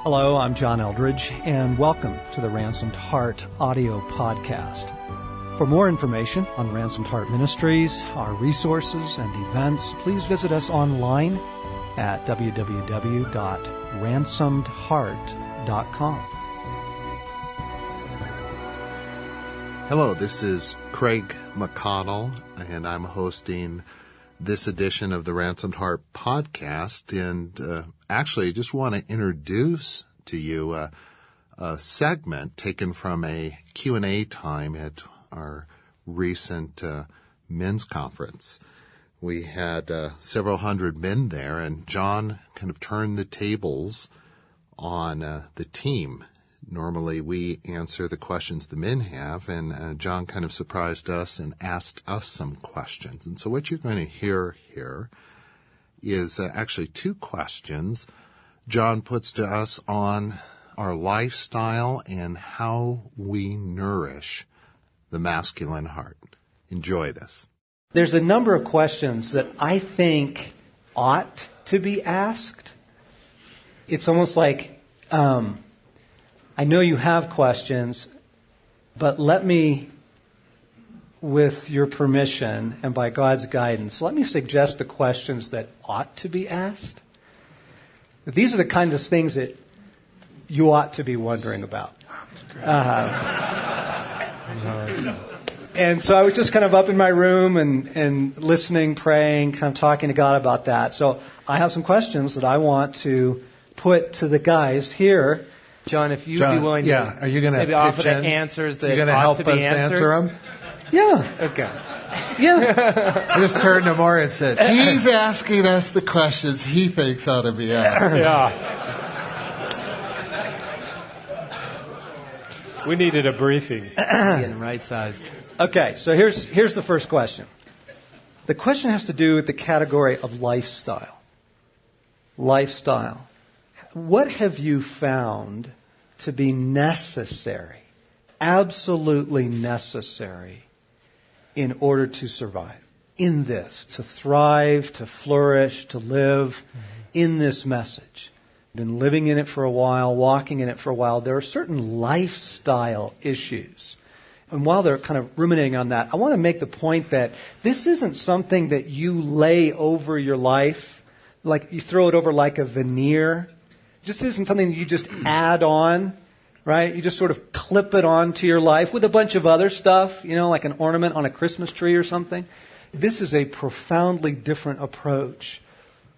Hello, I'm John Eldredge, and welcome to the Ransomed Heart audio podcast. For more information on Ransomed Heart Ministries, our resources and events, please visit us online at www.ransomedheart.com. Hello, this is Craig McConnell, and I'm hosting this edition of the Ransomed Heart podcast, and actually just want to introduce to you a segment taken from a Q&A time at our recent men's conference. We had several hundred men there, and John kind of turned the tables on the team. Normally we answer the questions the men have, and John kind of surprised us and asked us some questions. And so what you're going to hear here is actually two questions John puts to us on our lifestyle and how we nourish the masculine heart. Enjoy this. There's a number of questions that I think ought to be asked. It's almost like, I know you have questions, but let me, with your permission and by God's guidance, let me suggest the questions that ought to be asked. These are the kinds of things that you ought to be wondering about. And so I was just kind of up in my room and listening, praying, kind of talking to God about that. So I have some questions that I want to put to the guys here. John, if you'd be willing to are you gonna maybe offer the in? answers that You're going to ought help to be us answered. answer them? Yeah. Okay. Yeah. I just turned to Maura and said, he's asking us the questions he thinks ought to be asked. Yeah. We needed a briefing. Getting right-sized. Okay, so here's the first question. The question has to do with the category of lifestyle. Lifestyle. What have you found to be necessary, absolutely necessary, in order to survive? In this, to thrive, to flourish, to live in this message. Been living in it for a while, walking in it for a while. There are certain lifestyle issues. And while they're kind of ruminating on that, I want to make the point that this isn't something that you lay over your life, like you throw it over like a veneer. This isn't something that you just add on, right? You just sort of clip it onto your life with a bunch of other stuff, like an ornament on a Christmas tree or something. This is a profoundly different approach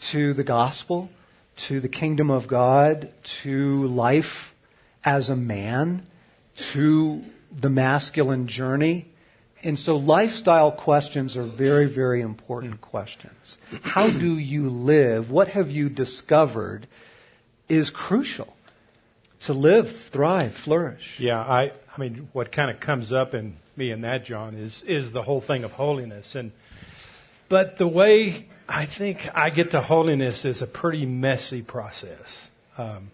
to the gospel, to the kingdom of God, to life as a man, to the masculine journey. And so lifestyle questions are very, very important questions. How do you live? What have you discovered is crucial to live, thrive, flourish? Yeah, I mean, what kind of comes up in me and that, John, is the whole thing of holiness. But the way I think I get to holiness is a pretty messy process. And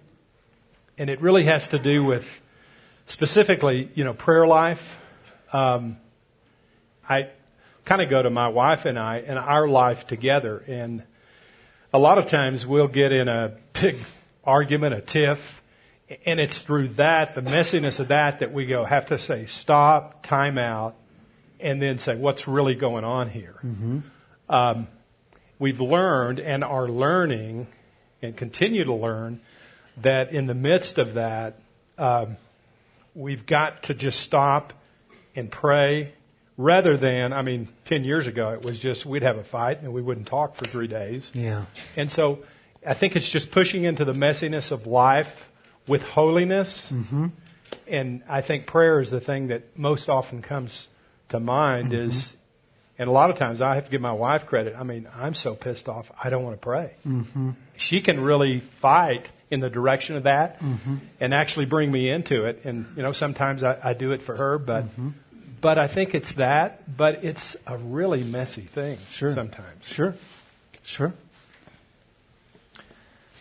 it really has to do with, specifically, prayer life. I kind of go to my wife and I and our life together. And a lot of times we'll get in a big argument, a tiff, and it's through that, the messiness of that we have to say, stop, time out, and then say, what's really going on here? Mm-hmm. We've learned and are learning and continue to learn that in the midst of that, we've got to just stop and pray rather than, 10 years ago, it was just we'd have a fight and we wouldn't talk for 3 days. Yeah. And so I think it's just pushing into the messiness of life with holiness. Mm-hmm. And I think prayer is the thing that most often comes to mind is, and a lot of times I have to give my wife credit. I'm so pissed off, I don't want to pray. Mm-hmm. She can really fight in the direction of that and actually bring me into it. And, sometimes I do it for her, but I think it's that, but it's a really messy thing sometimes. Sure.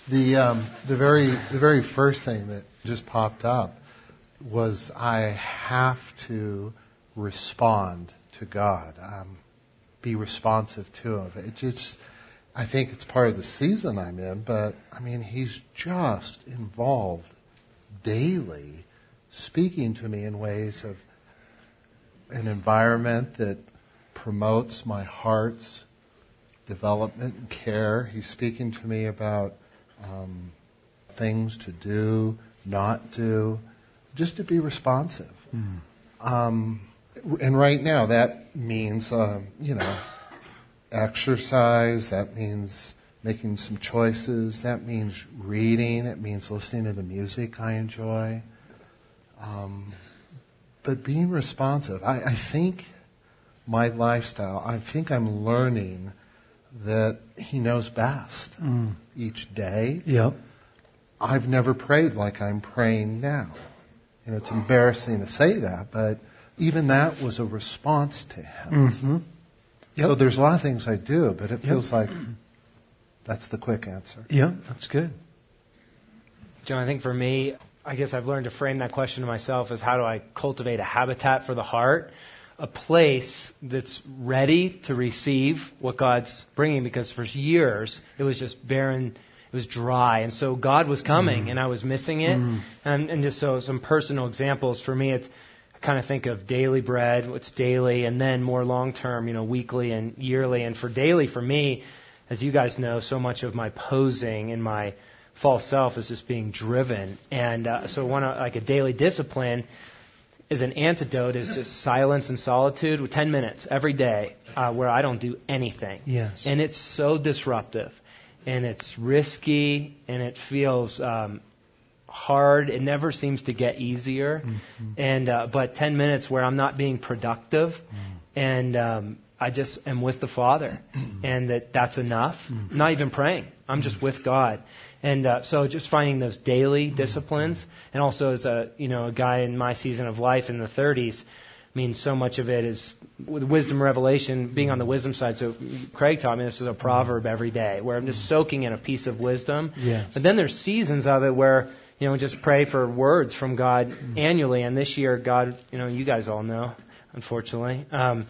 The very first thing that just popped up was I have to respond to God, be responsive to Him. I think it's part of the season I'm in, but I mean, he's just involved daily, speaking to me in ways of an environment that promotes my heart's development and care. He's speaking to me about things to do, not do, just to be responsive. And right now that means, exercise, that means making some choices, that means reading, it means listening to the music I enjoy. But being responsive, I think my lifestyle, I think I'm learning that he knows best each day. Yep. I've never prayed like I'm praying now. And it's embarrassing to say that, but even that was a response to him. Mm-hmm. Yep. So there's a lot of things I do, but it feels like that's the quick answer. Yeah, that's good. John, I think for me, I guess I've learned to frame that question to myself as how do I cultivate a habitat for the heart, a place that's ready to receive what God's bringing, because for years it was just barren, it was dry, and so God was coming and I was missing it. And just so some personal examples for me, it's I kind of think of daily bread, what's daily, and then more long-term, weekly and yearly. And for daily, for me, as you guys know, so much of my posing and my false self is just being driven. And so like a daily discipline is an antidote, is just silence and solitude with 10 minutes every day where I don't do anything. Yes. And it's so disruptive, and it's risky, and it feels hard. It never seems to get easier. And but 10 minutes where I'm not being productive, and I just am with the Father, and that's enough. I'm not even praying. I'm just with God. And so just finding those daily disciplines, and also as a guy in my season of life in the 30s, I mean, so much of it is with wisdom revelation, being on the wisdom side. So Craig taught me this is a proverb every day, where I'm just soaking in a piece of wisdom. Yes. But then there's seasons of it where just pray for words from God annually. And this year, God, you guys all know, unfortunately, that,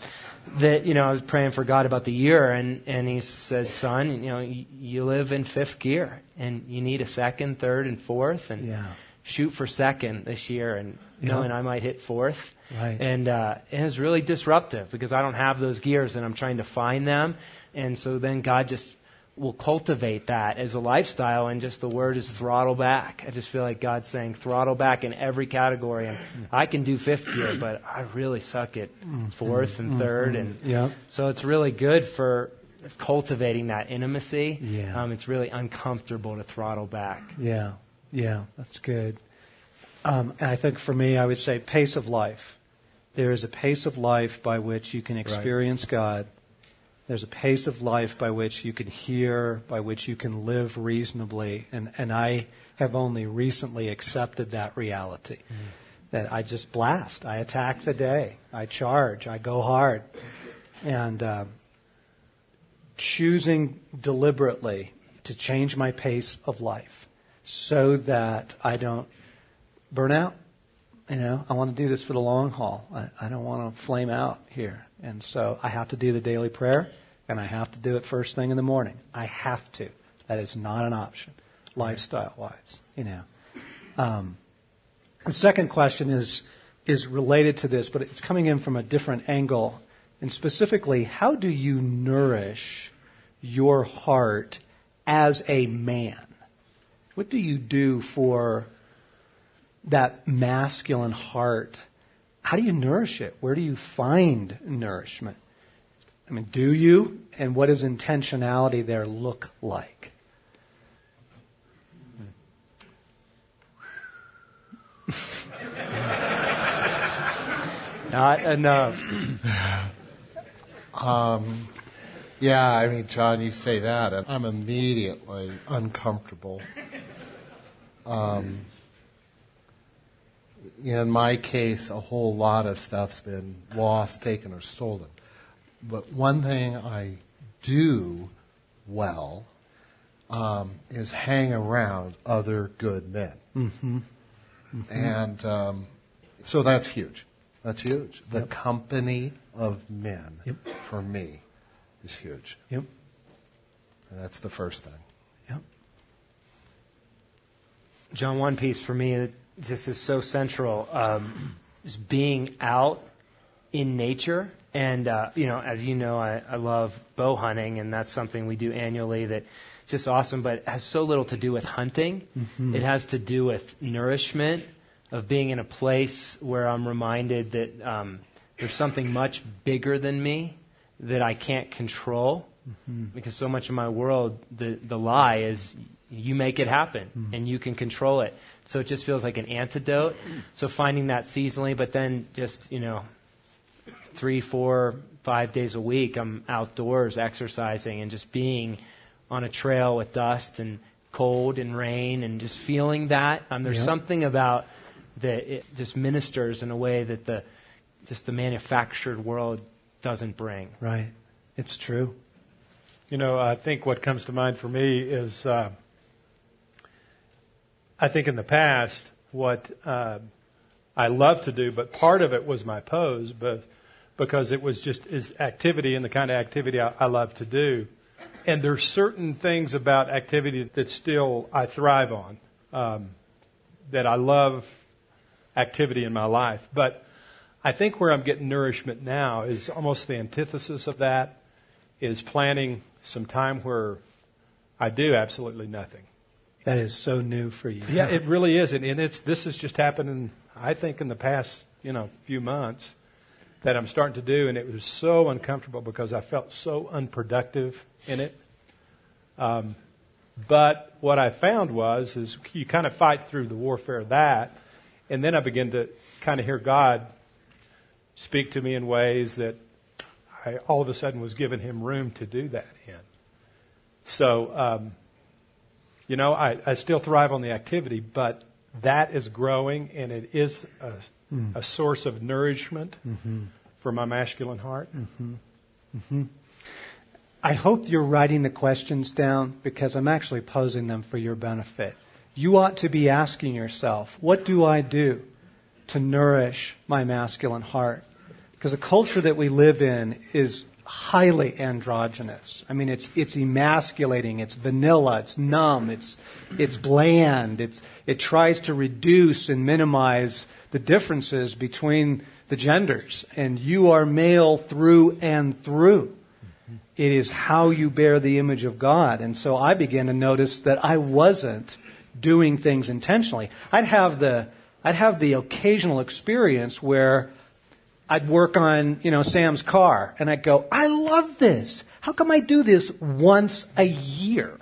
I was praying for God about the year, and he said, son, you live in fifth gear, and you need a second, third, and fourth, and shoot for second this year, and knowing I might hit fourth. Right. And it's really disruptive because I don't have those gears, and I'm trying to find them. And so then God just will cultivate that as a lifestyle, and just the word is throttle back. I just feel like God's saying throttle back in every category. And I can do fifth gear, but I really suck at fourth and third. And so it's really good for cultivating that intimacy. Yeah. It's really uncomfortable to throttle back. Yeah, that's good. And I think for me, I would say pace of life. There is a pace of life by which you can experience God. There's a pace of life by which you can hear, by which you can live reasonably. And I have only recently accepted that reality. That I just blast. I attack the day. I charge. I go hard. And choosing deliberately to change my pace of life so that I don't burn out. I want to do this for the long haul. I don't want to flame out here. And so I have to do the daily prayer, and I have to do it first thing in the morning. I have to. That is not an option, lifestyle-wise. The second question is related to this, but it's coming in from a different angle. And specifically, how do you nourish your heart as a man? What do you do for that masculine heart? How do you nourish it? Where do you find nourishment? I mean, do you? And what does intentionality there look like? Not enough. John, you say that, and I'm immediately uncomfortable. In my case, a whole lot of stuff's been lost, taken, or stolen. But one thing I do well is hang around other good men. And so that's huge. That's huge. The company of men, for me, is huge. And that's the first thing. Yep. John, one piece for me that just is so central is being out in nature. And, as you know, I love bow hunting, and that's something we do annually that's just awesome, but it has so little to do with hunting. Mm-hmm. It has to do with nourishment, of being in a place where I'm reminded that there's something much bigger than me that I can't control. Mm-hmm. Because so much of my world, the lie is you make it happen, and you can control it. So it just feels like an antidote. So finding that seasonally, but then just, 3, 4, 5 days a week, I'm outdoors exercising and just being on a trail with dust and cold and rain and just feeling that. There's something about that it just ministers in a way that the manufactured world doesn't bring. Right. It's true. I think what comes to mind for me is, I think in the past, what I loved to do, but part of it was my pose, but because it was just is activity and the kind of activity I love to do. And there's certain things about activity that still I thrive on, that I love activity in my life. But I think where I'm getting nourishment now is almost the antithesis of that, is planning some time where I do absolutely nothing. That is so new for you. Yeah, it really is. And this has just happened, I think, in the past, few months that I'm starting to do. And it was so uncomfortable because I felt so unproductive in it. But what I found is you kind of fight through the warfare of that. And then I begin to kind of hear God speak to me in ways that I all of a sudden was giving him room to do that in. So, I still thrive on the activity, but that is growing, and it is a source of nourishment for my masculine heart. Mm-hmm. Mm-hmm. I hope you're writing the questions down because I'm actually posing them for your benefit. You ought to be asking yourself, what do I do to nourish my masculine heart? Because the culture that we live in is highly androgynous. I mean, it's emasculating, it's vanilla, it's numb, it's bland. It tries to reduce and minimize the differences between the genders. And you are male through and through. It is how you bear the image of God. And so I began to notice that I wasn't doing things intentionally. I'd have the occasional experience where I'd work on, Sam's car, and I'd go, I love this. How come I do this once a year?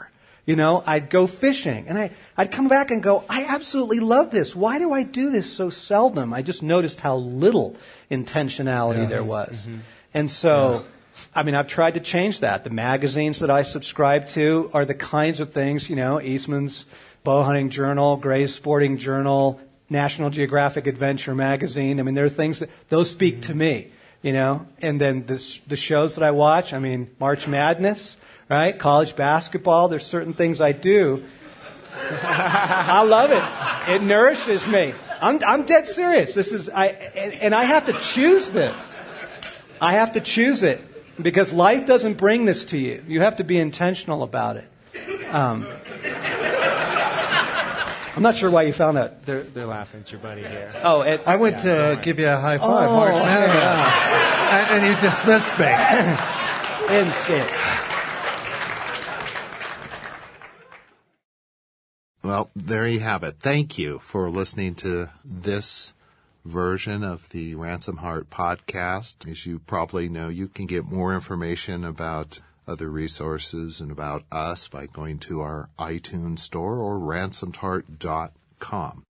I'd go fishing, and I'd come back and go, I absolutely love this. Why do I do this so seldom? I just noticed how little intentionality there was. Mm-hmm. And so, I've tried to change that. The magazines that I subscribe to are the kinds of things, Eastman's Bow Hunting Journal, Gray's Sporting Journal, National Geographic Adventure Magazine. There are things those speak to me, And then the shows that I watch, March Madness, right? College basketball. There's certain things I do. I love it. It nourishes me. I'm dead serious. And I have to choose this. I have to choose it because life doesn't bring this to you. You have to be intentional about it. I'm not sure why you found that. They're laughing at your buddy here. Oh, I went to give you a high five, March Madness, and you dismissed me. Didn't see it. Well, there you have it. Thank you for listening to this version of the Ransomed Heart podcast. As you probably know, you can get more information about other resources and about us by going to our iTunes store or ransomedheart.com.